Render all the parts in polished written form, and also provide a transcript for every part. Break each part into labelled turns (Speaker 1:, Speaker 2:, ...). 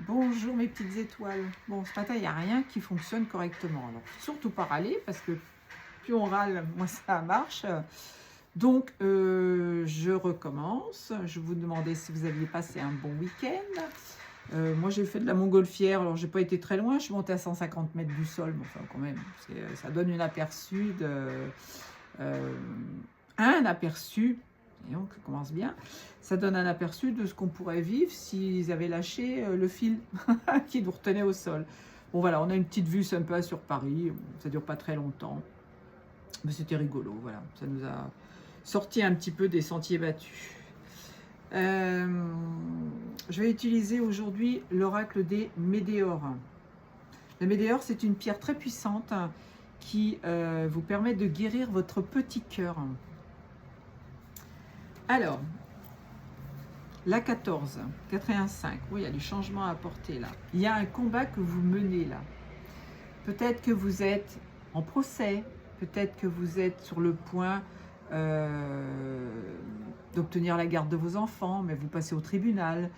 Speaker 1: Bonjour mes petites étoiles. Bon, ce matin, il n'y a rien qui fonctionne correctement. Alors, surtout pas râler, parce que plus on râle, moins ça marche. Donc, je recommence. Je vous demandais si vous aviez passé un bon week-end. Moi, j'ai fait de la montgolfière. Alors, j'ai pas été très loin. Je suis montée à 150 mètres du sol. Mais enfin, quand même, ça donne une aperçu un aperçu. Et donc, ça commence bien. Ça donne un aperçu de ce qu'on pourrait vivre s'ils avaient lâché le fil qui nous retenait au sol. Bon, voilà, on a une petite vue sympa sur Paris. Ça dure pas très longtemps. Mais c'était rigolo, voilà. Ça nous a sorti un petit peu des sentiers battus. Je vais utiliser aujourd'hui l'oracle des météores. Le météore, c'est une pierre très puissante qui vous permet de guérir votre petit cœur. Alors, la 14, 4 et 1, 5. Oui, il y a du changement à apporter là. Il y a un combat que vous menez là. Peut-être que vous êtes en procès, peut-être que vous êtes sur le point d'obtenir la garde de vos enfants, mais vous passez au tribunal.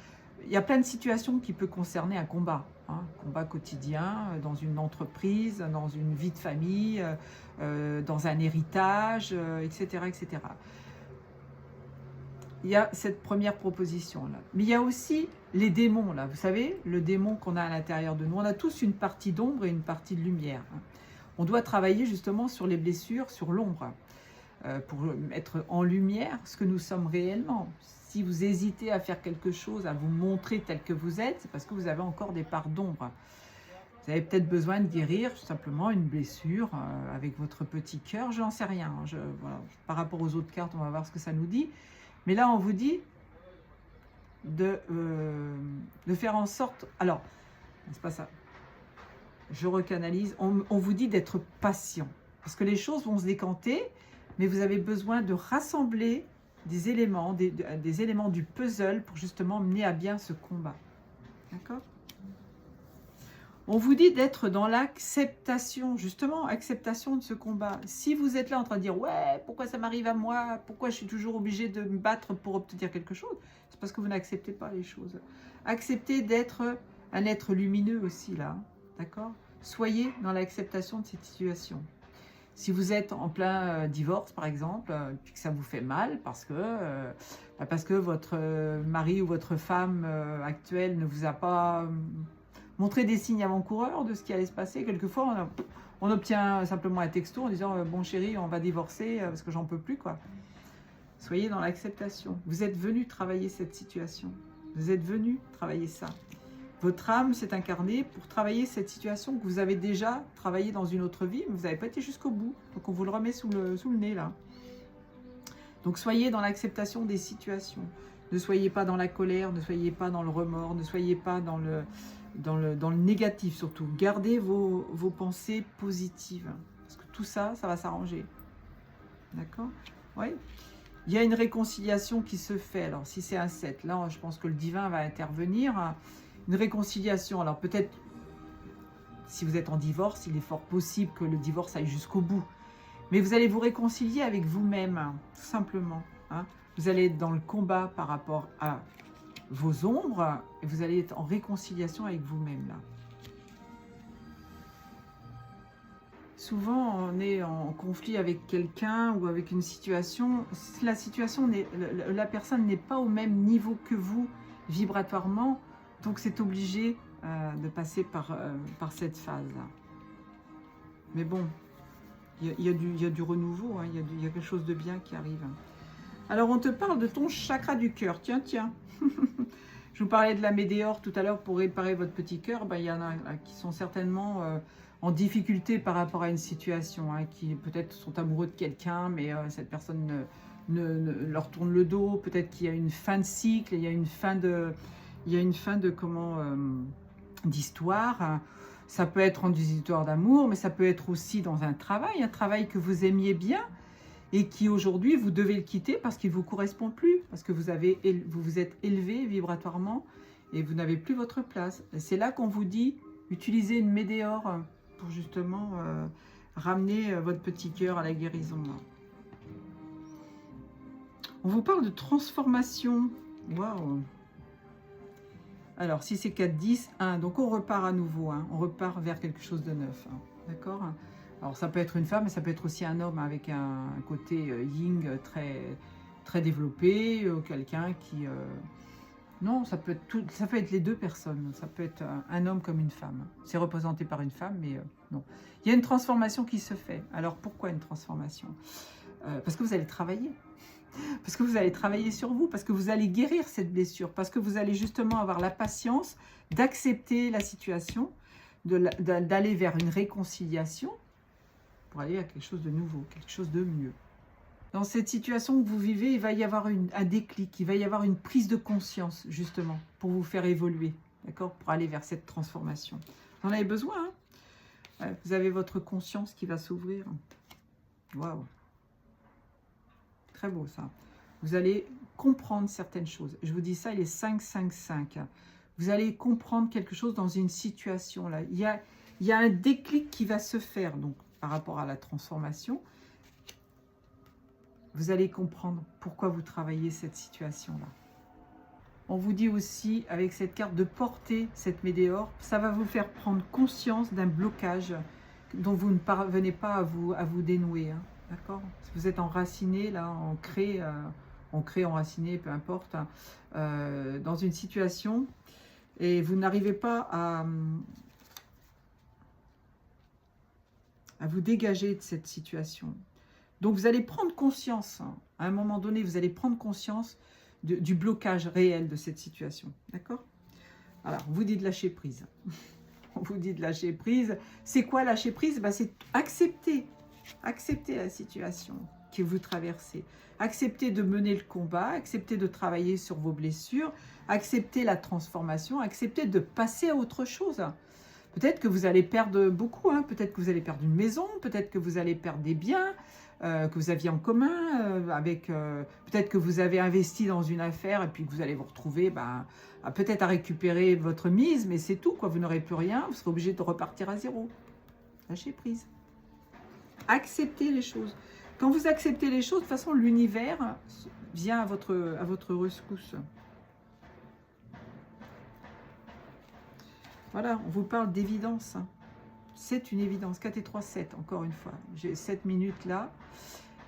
Speaker 1: Il y a plein de situations qui peuvent concerner un combat. Un combat quotidien, dans une entreprise, dans une vie de famille, dans un héritage, etc., etc. Il y a cette première proposition là. Mais il y a aussi les démons là. Vous savez, le démon qu'on a à l'intérieur de nous. On a tous une partie d'ombre et une partie de lumière. On doit travailler justement sur les blessures, sur l'ombre, pour mettre en lumière ce que nous sommes réellement. Si vous hésitez à faire quelque chose, à vous montrer tel que vous êtes, c'est parce que vous avez encore des parts d'ombre. Vous avez peut-être besoin de guérir tout simplement une blessure avec votre petit cœur. Je n'en sais rien. Voilà, par rapport aux autres cartes, on va voir ce que ça nous dit. Mais là, on vous dit de faire en sorte... Alors, c'est pas ça. Je recanalise. On vous dit d'être patient. Parce que les choses vont se décanter, mais vous avez besoin de rassembler des éléments, des éléments du puzzle pour justement mener à bien ce combat. D'accord ? On vous dit d'être dans l'acceptation, justement, acceptation de ce combat. Si vous êtes là en train de dire « Ouais, pourquoi ça m'arrive à moi? Pourquoi je suis toujours obligé de me battre pour obtenir quelque chose ?» C'est parce que vous n'acceptez pas les choses. Acceptez d'être un être lumineux aussi, là. D'accord ? Soyez dans l'acceptation de cette situation. Si vous êtes en plein divorce, par exemple, puis que ça vous fait mal parce que votre mari ou votre femme actuelle ne vous a pas... montrer des signes avant-coureurs de ce qui allait se passer. Quelquefois, on obtient simplement un texto en disant bon chéri, on va divorcer parce que j'en peux plus, quoi. Soyez dans l'acceptation. Vous êtes venu travailler cette situation. Vous êtes venu travailler ça. Votre âme s'est incarnée pour travailler cette situation que vous avez déjà travaillé dans une autre vie, mais vous n'avez pas été jusqu'au bout. Donc on vous le remet sous le nez, là. Donc soyez dans l'acceptation des situations. Ne soyez pas dans la colère, ne soyez pas dans le remords, ne soyez pas dans le négatif surtout. Gardez vos pensées positives. Parce que tout ça, ça va s'arranger. D'accord ? Oui. Il y a une réconciliation qui se fait. Alors, si c'est un 7, là, je pense que le divin va intervenir. Une réconciliation. Alors, peut-être, si vous êtes en divorce, il est fort possible que le divorce aille jusqu'au bout. Mais vous allez vous réconcilier avec vous-même, tout simplement. Hein. Vous allez être dans le combat par rapport à vos ombres, et vous allez être en réconciliation avec vous-même là. Souvent, on est en conflit avec quelqu'un ou avec une situation. La personne n'est pas au même niveau que vous vibratoirement, donc c'est obligé de passer par cette phase-là. Mais bon, il y a du renouveau, hein, il y a quelque chose de bien qui arrive. Alors, on te parle de ton chakra du cœur. Tiens. Je vous parlais de la météore tout à l'heure pour réparer votre petit cœur. Ben, il y en a qui sont certainement en difficulté par rapport à une situation, hein, qui peut-être sont amoureux de quelqu'un, mais cette personne leur tourne le dos. Peut-être qu'il y a une fin de cycle, il y a une fin de d'histoire. Ça peut être en des histoires d'amour, mais ça peut être aussi dans un travail que vous aimiez bien, et qui aujourd'hui, vous devez le quitter parce qu'il ne vous correspond plus, parce que vous vous êtes élevé vibratoirement et vous n'avez plus votre place. C'est là qu'on vous dit, utilisez une météore pour justement ramener votre petit cœur à la guérison. On vous parle de transformation. Waouh! Alors, si c'est 4, 10, 1, donc on repart à nouveau, hein, on repart vers quelque chose de neuf, hein, d'accord? Alors, ça peut être une femme, mais ça peut être aussi un homme avec un côté yin très développé, quelqu'un qui... non, ça peut être ça peut être les deux personnes, ça peut être un homme comme une femme. C'est représenté par une femme, mais non. Il y a une transformation qui se fait. Alors, pourquoi une transformation? Parce que vous allez travailler. Parce que vous allez travailler sur vous, parce que vous allez guérir cette blessure, parce que vous allez justement avoir la patience d'accepter la situation, d'aller vers une réconciliation pour aller à quelque chose de nouveau, quelque chose de mieux. Dans cette situation que vous vivez, il va y avoir un déclic, il va y avoir une prise de conscience justement pour vous faire évoluer, d'accord, pour aller vers cette transformation. Vous en avez besoin, hein? Ouais, vous avez votre conscience qui va s'ouvrir. Waouh! Très beau ça. Vous allez comprendre certaines choses. Je vous dis ça, il est 5, 5, 5. Vous allez comprendre quelque chose dans une situation là. Il y a un déclic qui va se faire donc par rapport à la transformation. Vous allez comprendre pourquoi vous travaillez cette situation là. On vous dit aussi avec cette carte de porter cette météore. Ça va vous faire prendre conscience d'un blocage dont vous ne parvenez pas à vous dénouer, hein. D'accord? Si vous êtes enraciné, là, ancré, enraciné, peu importe, dans une situation et vous n'arrivez pas à vous dégager de cette situation. Donc, vous allez prendre conscience, hein, à un moment donné, vous allez prendre conscience du blocage réel de cette situation. D'accord? Alors, on vous dit de lâcher prise. On vous dit de lâcher prise. C'est quoi lâcher prise? Ben, c'est accepter la situation que vous traversez. Acceptez de mener le combat, acceptez de travailler sur vos blessures, acceptez la transformation, acceptez de passer à autre chose. Peut-être que vous allez perdre beaucoup, hein. Peut-être que vous allez perdre une maison, peut-être que vous allez perdre des biens que vous aviez en commun, peut-être que vous avez investi dans une affaire et puis que vous allez vous retrouver peut-être à récupérer votre mise, mais c'est tout, quoi. Vous n'aurez plus rien, vous serez obligé de repartir à zéro. Lâchez prise. Acceptez les choses. Quand vous acceptez les choses, de toute façon, l'univers vient à votre rescousse. Voilà, on vous parle d'évidence. C'est une évidence. 4 et 3, 7, encore une fois. J'ai 7 minutes là.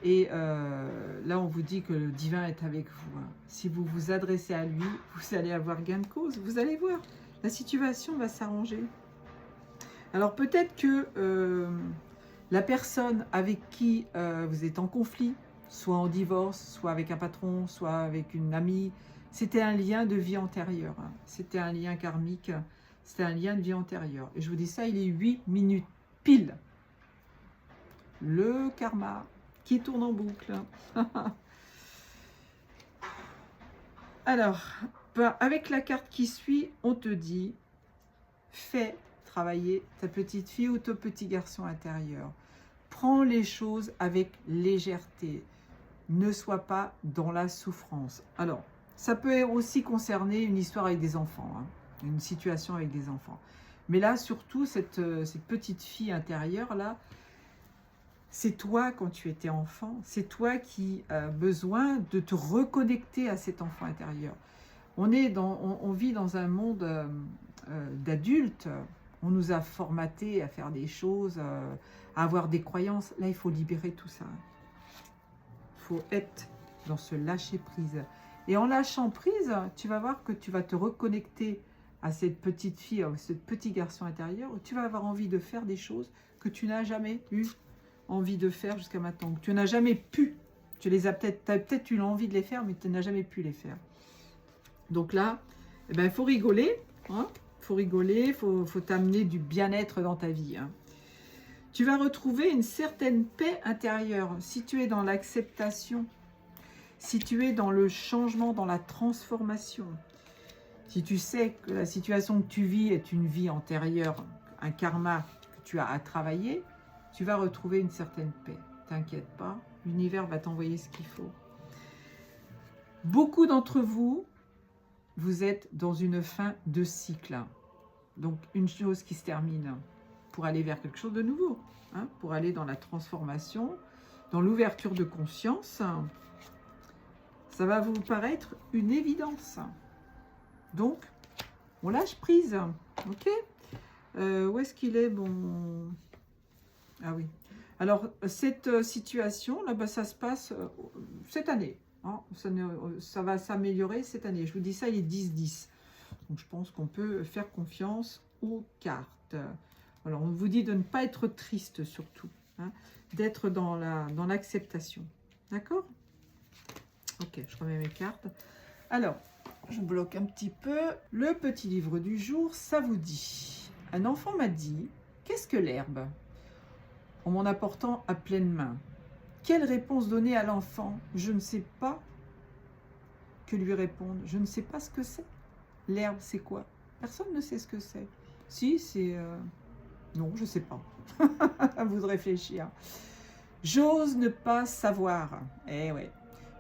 Speaker 1: Et là, on vous dit que le divin est avec vous, hein. Si vous vous adressez à lui, vous allez avoir gain de cause. Vous allez voir, la situation va s'arranger. Alors peut-être que la personne avec qui vous êtes en conflit, soit en divorce, soit avec un patron, soit avec une amie, c'était un lien de vie antérieure, hein. C'était un lien karmique, c'était un lien de vie antérieure. Et je vous dis ça, il est 8 minutes pile. Le karma qui tourne en boucle. Alors, avec la carte qui suit, on te dit, fais travailler ta petite fille ou ton petit garçon intérieur. Prends les choses avec légèreté. Ne sois pas dans la souffrance. Alors, ça peut aussi concerner une histoire avec des enfants, hein, une situation avec des enfants. Mais là, surtout, cette petite fille intérieure, là, c'est toi quand tu étais enfant. C'est toi qui as besoin de te reconnecter à cet enfant intérieur. On vit dans un monde d'adultes. On nous a formatés à faire des choses, à avoir des croyances. Là, il faut libérer tout ça. Il faut être dans ce lâcher-prise. Et en lâchant prise, tu vas voir que tu vas te reconnecter à cette petite fille, à ce petit garçon intérieur, où tu vas avoir envie de faire des choses que tu n'as jamais eu envie de faire jusqu'à maintenant. Que tu n'as jamais pu. Tu les as peut-être eu l'envie de les faire, mais tu n'as jamais pu les faire. Donc là, eh ben, il faut rigoler, hein. Faut rigoler, il faut t'amener du bien-être dans ta vie, hein. Tu vas retrouver une certaine paix intérieure. Si tu es dans l'acceptation, si tu es dans le changement, dans la transformation, si tu sais que la situation que tu vis est une vie antérieure, un karma que tu as à travailler, tu vas retrouver une certaine paix. T'inquiète pas, l'univers va t'envoyer ce qu'il faut. Beaucoup d'entre vous, vous êtes dans une fin de cycle. Donc, une chose qui se termine pour aller vers quelque chose de nouveau, hein, pour aller dans la transformation, dans l'ouverture de conscience. Ça va vous paraître une évidence. Donc, On lâche prise. Ok. Où est-ce qu'il est, bon... Ah oui. Alors, cette situation, là, bah, ça se passe cette année. Hein. Ça va s'améliorer cette année. Je vous dis ça, il est 10-10. Donc, je pense qu'on peut faire confiance aux cartes. Alors, on vous dit de ne pas être triste, surtout. Hein, d'être dans l'acceptation. D'accord? Ok, je remets mes cartes. Alors, je bloque un petit peu. Le petit livre du jour, ça vous dit. Un enfant m'a dit, qu'est-ce que l'herbe? En m'en apportant à pleine main. Quelle réponse donner à l'enfant? Je ne sais pas que lui répondre. Je ne sais pas ce que c'est. L'herbe, c'est quoi? Personne ne sait ce que c'est. Si, c'est... Non, je ne sais pas. À vous de réfléchir. J'ose ne pas savoir. Eh ouais.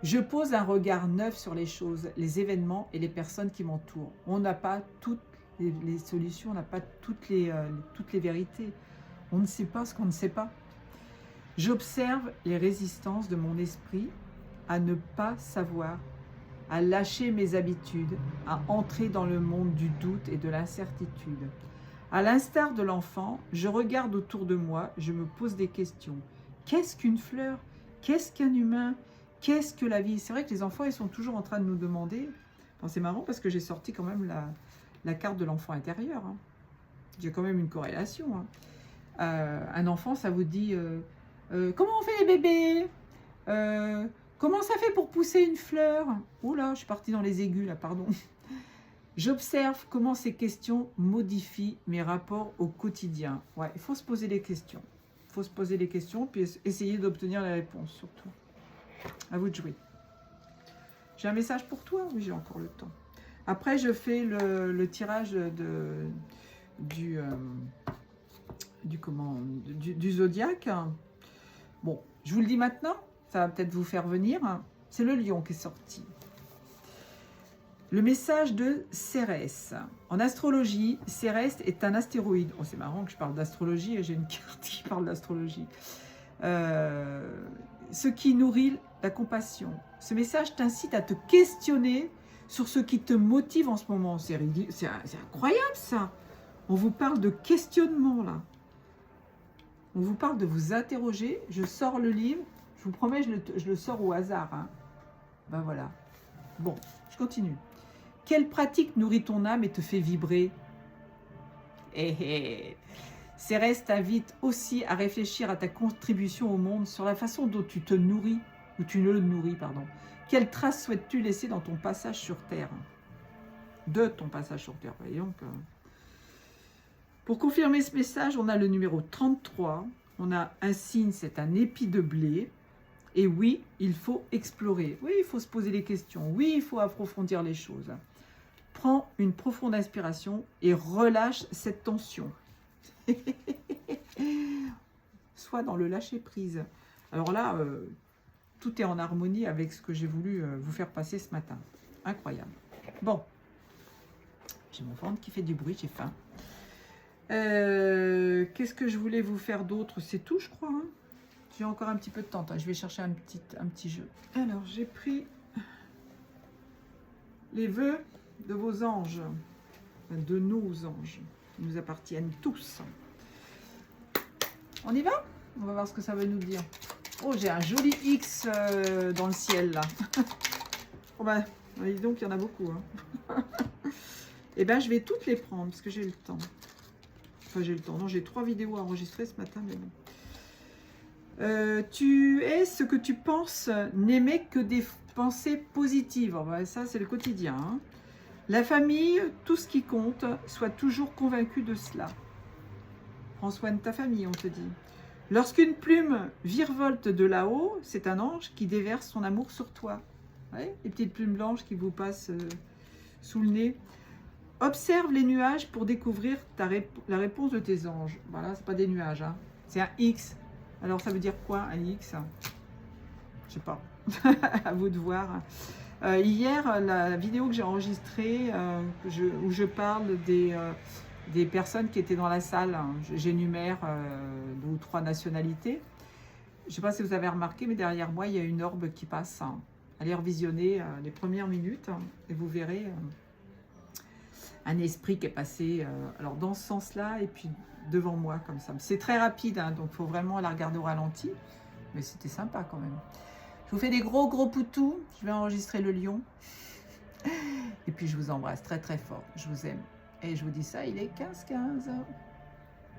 Speaker 1: Je pose un regard neuf sur les choses, les événements et les personnes qui m'entourent. On n'a pas toutes les solutions, on n'a pas toutes les vérités. On ne sait pas ce qu'on ne sait pas. J'observe les résistances de mon esprit à ne pas savoir, à lâcher mes habitudes, à entrer dans le monde du doute et de l'incertitude. À l'instar de l'enfant, je regarde autour de moi, je me pose des questions. Qu'est-ce qu'une fleur? Qu'est-ce qu'un humain? Qu'est-ce que la vie? C'est vrai que les enfants, ils sont toujours en train de nous demander. Enfin, c'est marrant parce que j'ai sorti quand même la carte de l'enfant intérieur. Hein. Il y a quand même une corrélation. Hein. Un enfant, ça vous dit comment on fait les bébés? Comment ça fait pour pousser une fleur? Oh là, je suis partie dans les aigus là, pardon. J'observe comment ces questions modifient mes rapports au quotidien. Ouais, il faut se poser des questions. Il faut se poser des questions, puis essayer d'obtenir les réponses, surtout. À vous de jouer. J'ai un message pour toi? Oui, j'ai encore le temps. Après, je fais le tirage du zodiaque. Bon, je vous le dis maintenant, ça va peut-être vous faire venir. C'est le lion qui est sorti. Le message de Cérès. En astrologie, Cérès est un astéroïde. Oh, c'est marrant que je parle d'astrologie et j'ai une carte qui parle d'astrologie. Ce qui nourrit la compassion. Ce message t'incite à te questionner sur ce qui te motive en ce moment. C'est incroyable ça. On vous parle de questionnement là. On vous parle de vous interroger. Je sors le livre. Je vous promets, je le sors au hasard. Hein. Ben voilà. Bon, je continue. Quelle pratique nourrit ton âme et te fait vibrer? Cérès t'invite aussi à réfléchir à ta contribution au monde sur la façon dont tu te nourris, ou tu le nourris, pardon. Quelle trace souhaites-tu laisser dans ton passage sur Terre? De ton passage sur Terre, voyons que... Pour confirmer ce message, on a le numéro 33. On a un signe, c'est un épi de blé. Et oui, il faut explorer. Oui, il faut se poser des questions. Oui, il faut approfondir les choses. Prends une profonde inspiration et relâche cette tension. Sois dans le lâcher-prise. Alors là, tout est en harmonie avec ce que j'ai voulu vous faire passer ce matin. Incroyable. Bon, j'ai mon ventre qui fait du bruit, j'ai faim. Qu'est-ce que je voulais vous faire d'autre? C'est tout, je crois. Hein, j'ai encore un petit peu de temps. Je vais chercher un petit jeu. Alors, j'ai pris les vœux de vos anges, de nos anges, qui nous appartiennent tous. On y va? On va voir ce que ça veut nous dire. Oh, j'ai un joli X dans le ciel, là. Oh ben, dis donc, il y en a beaucoup. Hein. Eh bien, je vais toutes les prendre, parce que j'ai le temps. Enfin, j'ai le temps. Non, j'ai 3 vidéos à enregistrer ce matin, mais bon. Tu es ce que tu penses, n'aimer que des pensées positives. Oh, ben, ça, c'est le quotidien. Hein. La famille, tout ce qui compte, sois toujours convaincu de cela. Prends soin de ta famille, on te dit. Lorsqu'une plume virevolte de là-haut, c'est un ange qui déverse son amour sur toi. Ouais, les petites plumes blanches qui vous passent sous le nez. Observe les nuages pour découvrir la réponse de tes anges. Voilà, c'est pas des nuages, hein. C'est un X. Alors, ça veut dire quoi, un X? Je sais pas. À vous de voir. Hier, la vidéo que j'ai enregistrée, où je parle des personnes qui étaient dans la salle, hein, j'énumère 2 ou 3 nationalités. Je ne sais pas si vous avez remarqué, mais derrière moi, il y a une orbe qui passe. Hein. Allez revisionner les premières minutes et vous verrez. un esprit qui est passé alors dans ce sens-là et puis devant moi comme ça. C'est très rapide, hein, donc il faut vraiment la regarder au ralenti. Mais c'était sympa quand même. Je vous fais des gros poutous. Je vais enregistrer le lion. Et puis je vous embrasse très très fort. Je vous aime. Et je vous dis ça, il est 15-15.